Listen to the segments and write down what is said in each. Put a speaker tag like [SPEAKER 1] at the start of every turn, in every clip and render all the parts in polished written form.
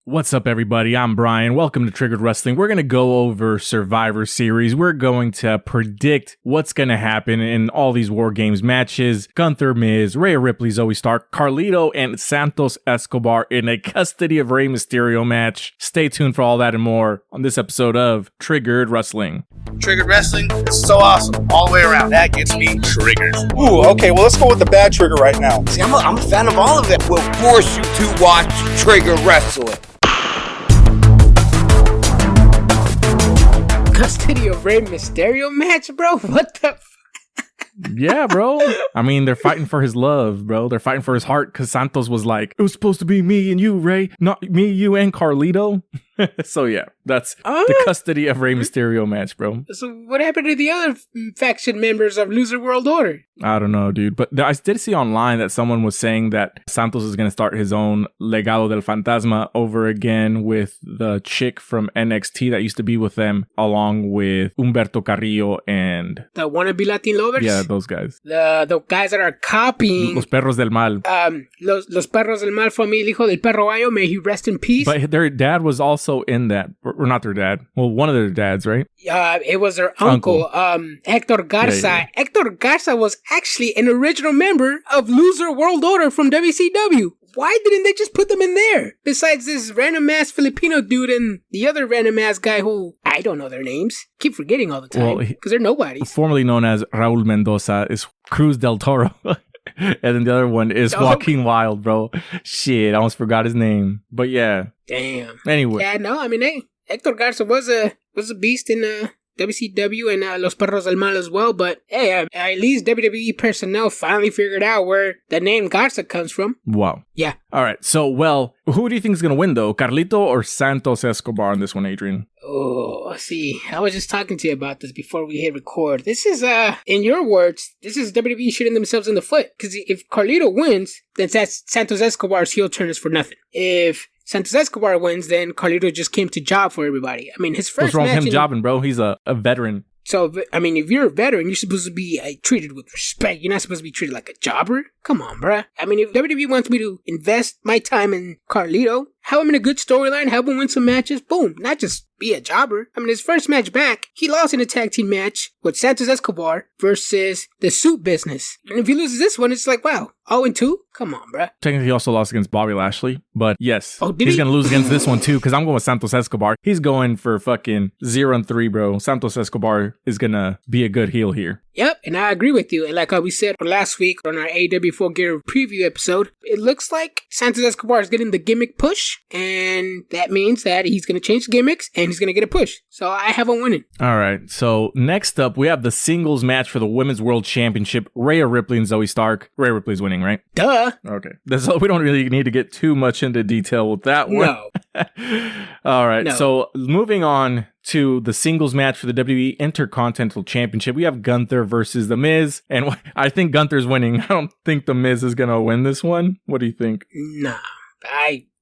[SPEAKER 1] What's up, everybody? I'm Brian. Welcome to Triggered Wrestling. We're going to go over Survivor Series. We're going to predict what's going to happen in all these War Games matches. Gunther, Miz, Rhea Ripley, Zoe Stark, Carlito, and Santos Escobar in a custody of Rey Mysterio match. Stay tuned for all that and more on this episode of Triggered Wrestling.
[SPEAKER 2] Triggered Wrestling is so awesome all the way around. That gets me triggered.
[SPEAKER 3] Ooh, okay, well, let's go with the bad trigger right now.
[SPEAKER 2] See, I'm a fan of all of it.
[SPEAKER 4] We'll force you to watch Triggered Wrestling.
[SPEAKER 5] Custody of Rey Mysterio match, bro? What the
[SPEAKER 1] Yeah, bro. I mean, they're fighting for his love, bro. They're fighting for his heart because Santos was like, it was supposed to be me and you, Rey. Not me, you, and Carlito. So, yeah, that's the custody of Rey Mysterio match, bro.
[SPEAKER 5] So what happened to the other faction members of Loser World Order?
[SPEAKER 1] I don't know, dude. But I did see online that someone was saying that Santos is going to start his own Legado del Fantasma over again with the chick from NXT that used to be with them, along with Humberto Carrillo and...
[SPEAKER 5] The wannabe Latin lovers?
[SPEAKER 1] Yeah, those guys.
[SPEAKER 5] The guys that are copying...
[SPEAKER 1] Los Perros del Mal.
[SPEAKER 5] Los Perros del Mal from El Hijo del Perro Gallo. May he rest in peace.
[SPEAKER 1] But their dad was also in that. Or not their dad. Well, one of their dads, right?
[SPEAKER 5] It was their uncle. Hector Garza.
[SPEAKER 1] Yeah.
[SPEAKER 5] Hector Garza was actually an original member of Loser World Order from WCW. Why didn't they just put them in there? Besides this random ass Filipino dude and the other random ass guy who I don't know their names. Keep forgetting all the time because they're nobodies.
[SPEAKER 1] Formerly known as Raul Mendoza is Cruz del Toro. And then the other one is Joaquin Wild, bro. Shit, I almost forgot his name. But yeah.
[SPEAKER 5] Damn.
[SPEAKER 1] Anyway.
[SPEAKER 5] Yeah, no, I mean, hey, Hector Garza was a beast in WCW and Los Perros del Mal as well. But hey, at least WWE personnel finally figured out where the name Garza comes from.
[SPEAKER 1] Wow.
[SPEAKER 5] Yeah.
[SPEAKER 1] All right. So, well, who do you think is going to win, though? Carlito or Santos Escobar in this one, Adrian?
[SPEAKER 5] Oh, see, I was just talking to you about this before we hit record. This is, in your words, this is WWE shooting themselves in the foot. Because if Carlito wins, then Santos Escobar's heel turn is for nothing. If Santos Escobar wins, then Carlito just came to job for everybody. I mean, his first
[SPEAKER 1] What's wrong
[SPEAKER 5] match...
[SPEAKER 1] with him jobbing, bro? He's a veteran.
[SPEAKER 5] So, I mean, if you're a veteran, you're supposed to be treated with respect. You're not supposed to be treated like a jobber. Come on, bruh. I mean, if WWE wants me to invest my time in Carlito, have him in a good storyline, have him win some matches, boom. Not just be a jobber. I mean, his first match back, he lost in a tag team match with Santos Escobar versus the Suit Business. And if he loses this one, it's like, wow, 0-2? Come on, bruh.
[SPEAKER 1] Technically, he also lost against Bobby Lashley. But yes,
[SPEAKER 5] he's
[SPEAKER 1] going to lose against this one, too, because I'm going with Santos Escobar. He's going for fucking 0-3, bro. Santos Escobar is going to be a good heel here.
[SPEAKER 5] Yep, and I agree with you. And like we said last week on our AEW Full Gear preview episode, it looks like Santos Escobar is getting the gimmick push, and that means that he's going to change gimmicks, and he's going to get a push. So I have him winning.
[SPEAKER 1] All right, so next up, we have the singles match for the Women's World Championship, Rhea Ripley and Zoe Stark. Rhea Ripley's winning, right?
[SPEAKER 5] Duh.
[SPEAKER 1] Okay. We don't really need to get too much into detail with that one.
[SPEAKER 5] No.
[SPEAKER 1] All right,
[SPEAKER 5] No.
[SPEAKER 1] So moving on to the singles match for the WWE Intercontinental Championship. We have Gunther versus The Miz, and I think Gunther's winning. I don't think The Miz is going to win this one. What do you think?
[SPEAKER 5] Nah.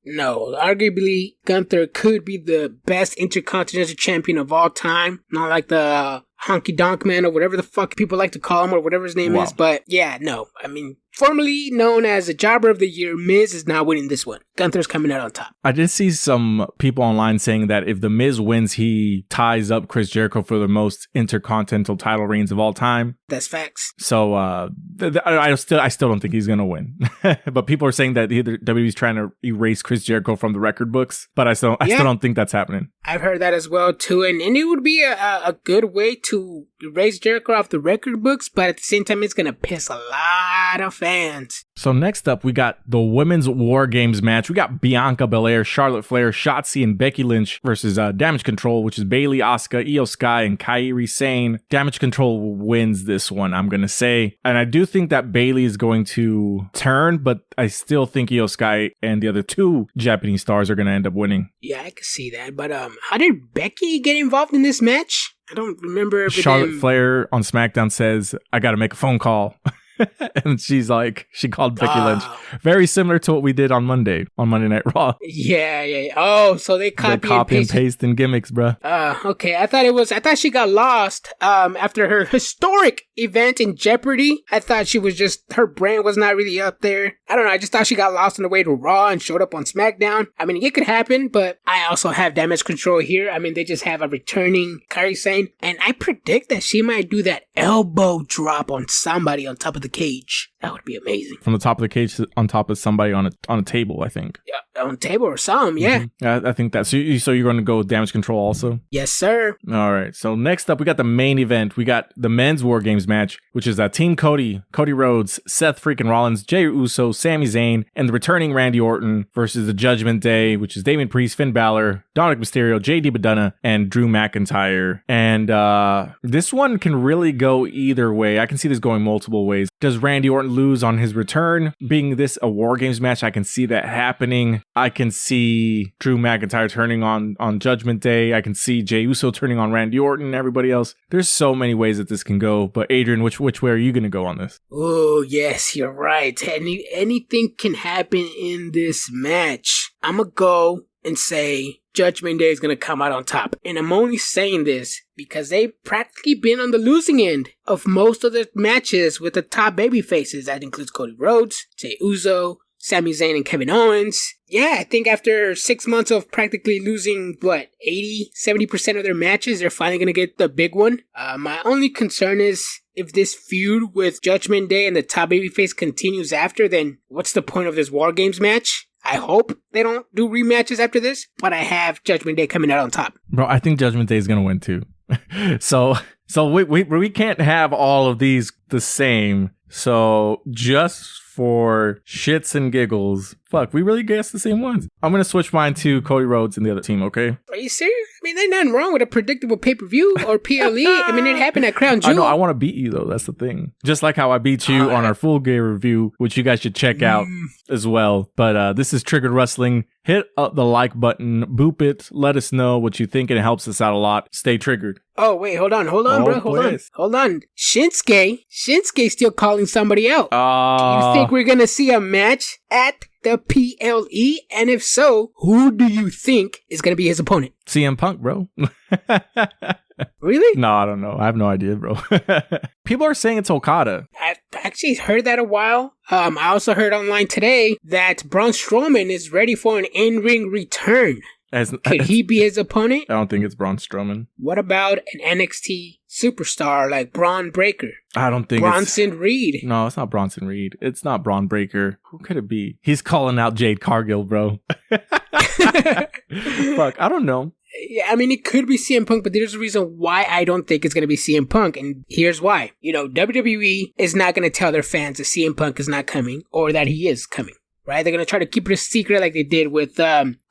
[SPEAKER 5] No. Arguably, Gunther could be the best Intercontinental Champion of all time. Not like the Honky Donk Man or whatever the fuck people like to call him or whatever his name is. But yeah, no. I mean, formerly known as a Jobber of the Year, Miz is not winning this one. Gunther's coming out on top.
[SPEAKER 1] I did see some people online saying that if The Miz wins, he ties up Chris Jericho for the most intercontinental title reigns of all time.
[SPEAKER 5] That's facts.
[SPEAKER 1] So I still don't think he's gonna win. But people are saying that either WWE's trying to erase Chris Jericho from the record books. But I still don't think that's happening.
[SPEAKER 5] I've heard that as well too, and it would be a good way to erase Jericho off the record books. But at the same time, it's gonna piss a lot of fans.
[SPEAKER 1] So next up, we got the Women's War Games match. We got Bianca Belair, Charlotte Flair, Shotzi, and Becky Lynch versus Damage Control, which is Bayley, Asuka, Io Sky, and Kairi Sane. Damage Control wins this one, I'm going to say. And I do think that Bayley is going to turn, but I still think Io Sky and the other two Japanese stars are going to end up winning.
[SPEAKER 5] Yeah, I can see that. But how did Becky get involved in this match? I don't remember.
[SPEAKER 1] Charlotte Flair on SmackDown says, I got to make a phone call. And she called Becky Lynch. Very similar to what we did on Monday Night Raw.
[SPEAKER 5] Yeah. Oh, so they copy
[SPEAKER 1] and pasting gimmicks, bruh.
[SPEAKER 5] Okay. I thought she got lost after her historic event in Jeopardy. I thought her brand was not really up there. I don't know. I just thought she got lost on the way to Raw and showed up on SmackDown. I mean, it could happen, but I also have Damage Control here. I mean, they just have a returning Kairi Sane, and I predict that she might do that elbow drop on somebody on top of the cage. That would be amazing.
[SPEAKER 1] From the top of the cage on top of somebody on a table, I think.
[SPEAKER 5] Yeah, on a table or something, yeah.
[SPEAKER 1] Mm-hmm. I think that. So you're going to go with Damage Control also?
[SPEAKER 5] Yes, sir.
[SPEAKER 1] All right. So next up, we got the main event. We got the men's War Games match, which is Team Cody Rhodes, Seth freaking Rollins, Jey Uso, Sami Zayn, and the returning Randy Orton versus the Judgment Day, which is Damian Priest, Finn Balor, Dominic Mysterio, JD McDonough, and Drew McIntyre. And this one can really go either way. I can see this going multiple ways. Does Randy Orton lose on his return? Being this a War Games match, I can see that happening. I can see Drew McIntyre turning on Judgment Day. I can see Jey Uso turning on Randy Orton and everybody else. There's so many ways that this can go. But Adrian, which way are you going to go on this?
[SPEAKER 5] Oh, yes, you're right. Anything can happen in this match. I'm going to go and say Judgment Day is going to come out on top. And I'm only saying this because they've practically been on the losing end of most of the matches with the top baby faces. That includes Cody Rhodes, Jey Uso, Sami Zayn, and Kevin Owens. Yeah, I think after 6 months of practically losing, 80-70% of their matches, they're finally going to get the big one. My only concern is if this feud with Judgment Day and the top babyface continues after, then what's the point of this War Games match? I hope they don't do rematches after this, but I have Judgment Day coming out on top.
[SPEAKER 1] Bro, I think Judgment Day is going to win too. So we can't have all of these the same. So just for shits and giggles, we really guessed the same ones. I'm going to switch mine to Cody Rhodes and the other team, okay?
[SPEAKER 5] Are you serious? I mean, there's nothing wrong with a predictable pay-per-view or PLE. I mean, it happened at Crown Jewel.
[SPEAKER 1] I know, I want to beat you, though. That's the thing. Just like how I beat you on our full gear review, which you guys should check out as well. But this is Triggered Wrestling. Hit up the like button, boop it, let us know what you think, and it helps us out a lot. Stay triggered.
[SPEAKER 5] Oh, wait, hold on, bro. Hold on. Shinsuke still calling somebody out. Do you think we're going to see a match at the PLE? And if so, who do you think is going to be his opponent?
[SPEAKER 1] CM Punk, bro.
[SPEAKER 5] Really?
[SPEAKER 1] No, I don't know. I have no idea, bro. People are saying it's Okada.
[SPEAKER 5] I've actually heard that a while. I also heard online today that Braun Strowman is ready for an in-ring return. Could he be his opponent?
[SPEAKER 1] I don't think it's Braun Strowman.
[SPEAKER 5] What about an NXT superstar like Braun Breaker?
[SPEAKER 1] I don't think
[SPEAKER 5] Bronson Reed.
[SPEAKER 1] No, it's not Bronson Reed. It's not Braun Breaker. Who could it be? He's calling out Jade Cargill, bro. Fuck, I don't know.
[SPEAKER 5] Yeah, I mean, it could be CM Punk, but there's a reason why I don't think it's going to be CM Punk, and here's why. WWE is not going to tell their fans that CM Punk is not coming or that he is coming. Right? They're going to try to keep it a secret like they did with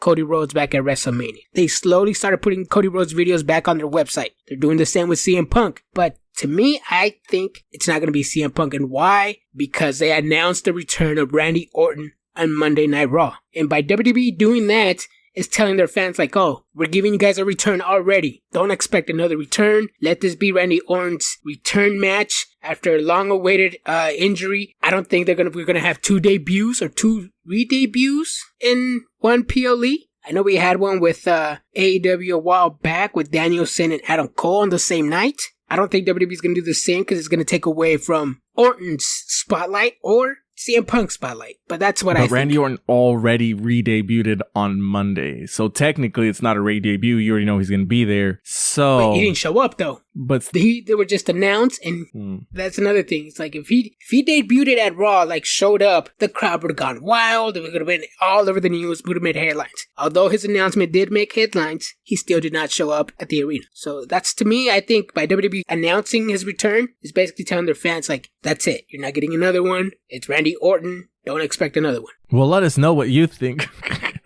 [SPEAKER 5] Cody Rhodes back at WrestleMania. They slowly started putting Cody Rhodes videos back on their website. They're doing the same with CM Punk. But to me, I think it's not going to be CM Punk. And why? Because they announced the return of Randy Orton on Monday Night Raw. And by WWE doing that, is telling their fans like, oh, we're giving you guys a return already. Don't expect another return. Let this be Randy Orton's return match after a long-awaited injury. I don't think we're gonna have 2 debuts or 2 re-debuts in one PLE. I know we had one with AEW a while back with Danielson and Adam Cole on the same night. I don't think WWE's gonna do the same because it's gonna take away from Orton's spotlight or CM Punk spotlight, but that's what I think. But
[SPEAKER 1] Randy Orton already re-debuted on Monday, so technically it's not a re-debut. You already know he's going to be there. So
[SPEAKER 5] he didn't show up though.
[SPEAKER 1] But
[SPEAKER 5] they were just announced, and that's another thing. It's like if he debuted at Raw, like showed up, the crowd would have gone wild. It would have been all over the news. Would have made headlines. Although his announcement did make headlines, he still did not show up at the arena. So that's, to me, I think by WWE announcing his return is basically telling their fans like, that's it. You're not getting another one. It's Randy Orton. Don't expect another one.
[SPEAKER 1] Well, let us know what you think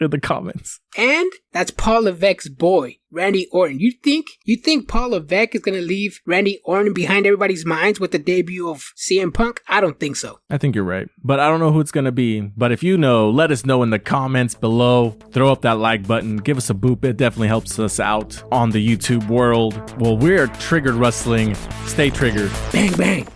[SPEAKER 1] in the comments.
[SPEAKER 5] And that's Paul Levesque's boy, Randy Orton. You think Paul Levesque is going to leave Randy Orton behind everybody's minds with the debut of CM Punk? I don't think so.
[SPEAKER 1] I think you're right. But I don't know who it's going to be. But if you know, let us know in the comments below. Throw up that like button. Give us a boop. It definitely helps us out on the YouTube world. Well, we're Triggered Wrestling. Stay triggered.
[SPEAKER 5] Bang, bang.